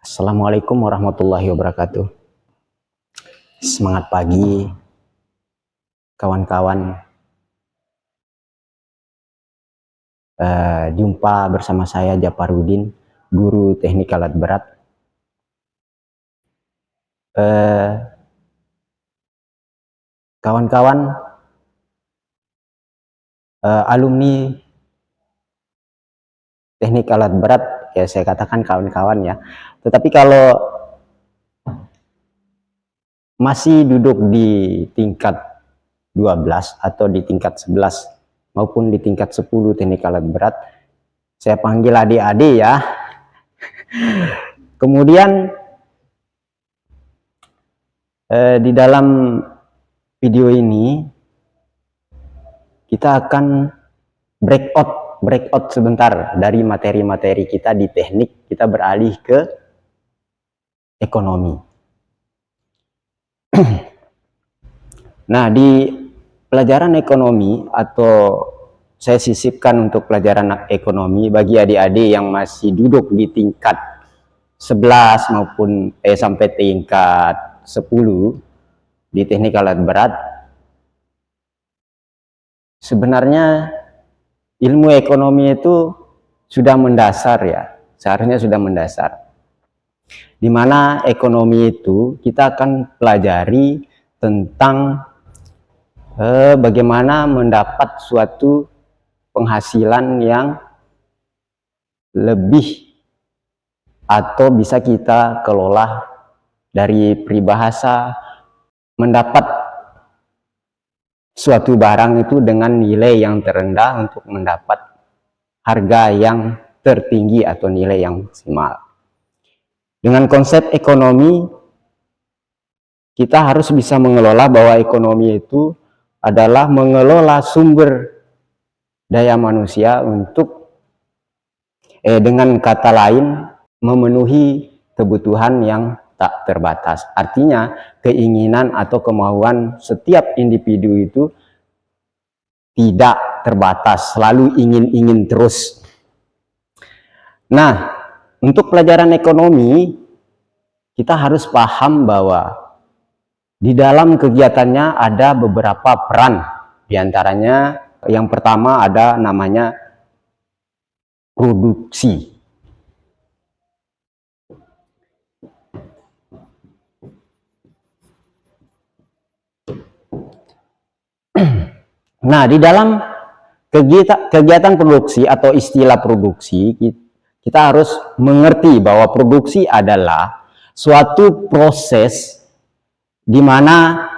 Assalamualaikum warahmatullahi wabarakatuh. Semangat pagi, kawan-kawan. Jumpa bersama saya Japarudin, guru teknik alat berat. Kawan-kawan, alumni teknik alat berat, ya saya katakan kawan-kawan ya. Tetapi kalau masih duduk di tingkat 12 atau di tingkat 11 maupun di tingkat 10 teknik alat berat, saya panggil adik-adik ya. Kemudian di dalam video ini kita akan breakout sebentar dari materi-materi kita di teknik, kita beralih ke ekonomi. Nah, di pelajaran ekonomi, atau saya sisipkan untuk pelajaran ekonomi bagi adik-adik yang masih duduk di tingkat 11 maupun sampai tingkat 10 di teknik alat berat. Sebenarnya ilmu ekonomi itu sudah mendasar ya, seharusnya sudah mendasar. Di mana ekonomi itu kita akan pelajari tentang bagaimana mendapat suatu penghasilan yang lebih atau bisa kita kelola dari peribahasa mendapat suatu barang itu dengan nilai yang terendah untuk mendapat harga yang tertinggi atau nilai yang maksimal. Dengan konsep ekonomi, kita harus bisa mengelola bahwa ekonomi itu adalah mengelola sumber daya manusia untuk dengan kata lain memenuhi kebutuhan yang tak terbatas. Artinya keinginan atau kemauan setiap individu itu tidak terbatas, selalu ingin terus. Nah, untuk pelajaran ekonomi kita harus paham bahwa di dalam kegiatannya ada beberapa peran. Di antaranya yang pertama ada namanya produksi. Nah, di dalam kegiatan produksi atau istilah produksi, kita harus mengerti bahwa produksi adalah suatu proses di mana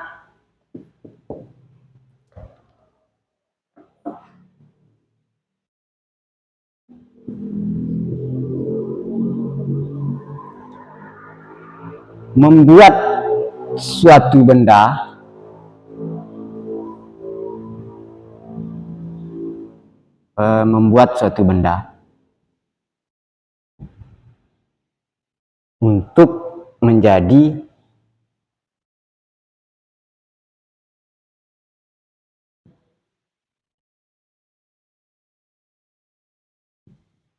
membuat suatu benda untuk menjadi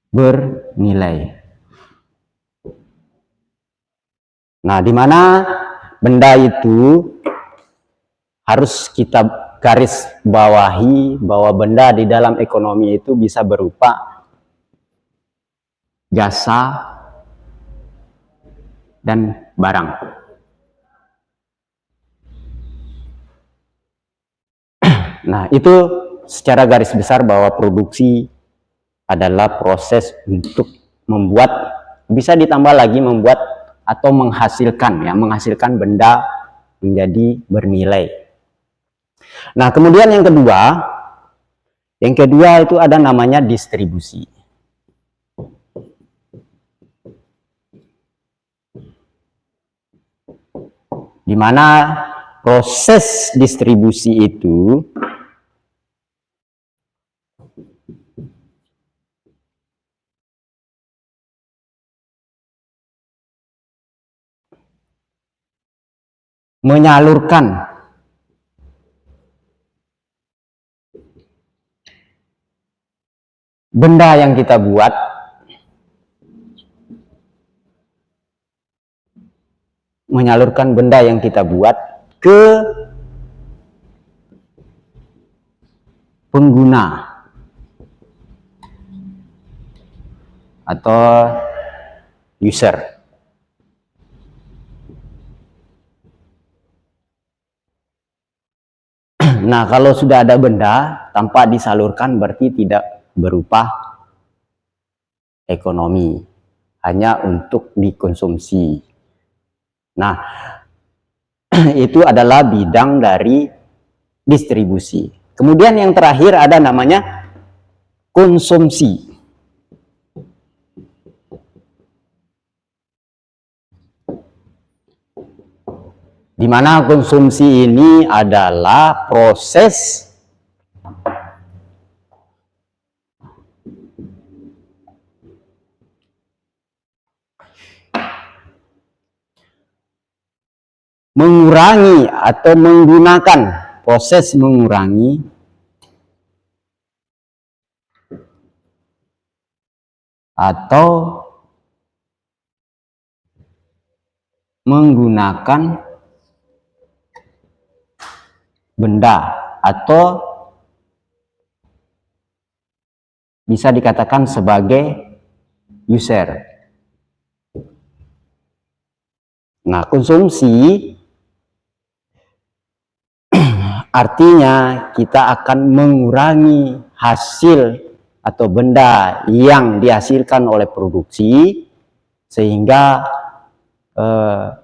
bernilai. Nah, di mana benda itu harus kita garis bawahi bahwa benda di dalam ekonomi itu bisa berupa jasa dan barang. Nah, itu secara garis besar bahwa produksi adalah proses untuk membuat, bisa ditambah lagi membuat atau menghasilkan ya, menghasilkan benda menjadi bernilai. Nah, kemudian yang kedua itu ada namanya distribusi. Di mana proses distribusi itu menyalurkan benda yang kita buat menyalurkan benda yang kita buat ke pengguna atau user. Nah, kalau sudah ada benda tanpa disalurkan berarti tidak berupa ekonomi, hanya untuk dikonsumsi. Nah, itu adalah bidang dari distribusi. Kemudian yang terakhir ada namanya konsumsi. Di mana konsumsi ini adalah proses mengurangi atau menggunakan, proses mengurangi atau menggunakan benda, atau bisa dikatakan sebagai user. Nah, konsumsi artinya kita akan mengurangi hasil atau benda yang dihasilkan oleh produksi sehingga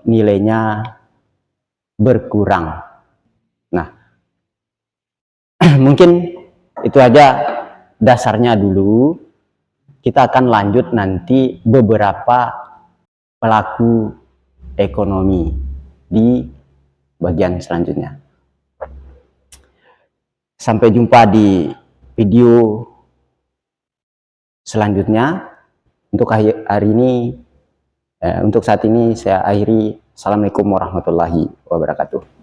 nilainya berkurang. Nah, mungkin itu aja dasarnya dulu. Kita akan lanjut nanti beberapa pelaku ekonomi di bagian selanjutnya. Sampai jumpa di video selanjutnya. Untuk hari ini, untuk saat ini saya akhiri. Assalamualaikum warahmatullahi wabarakatuh.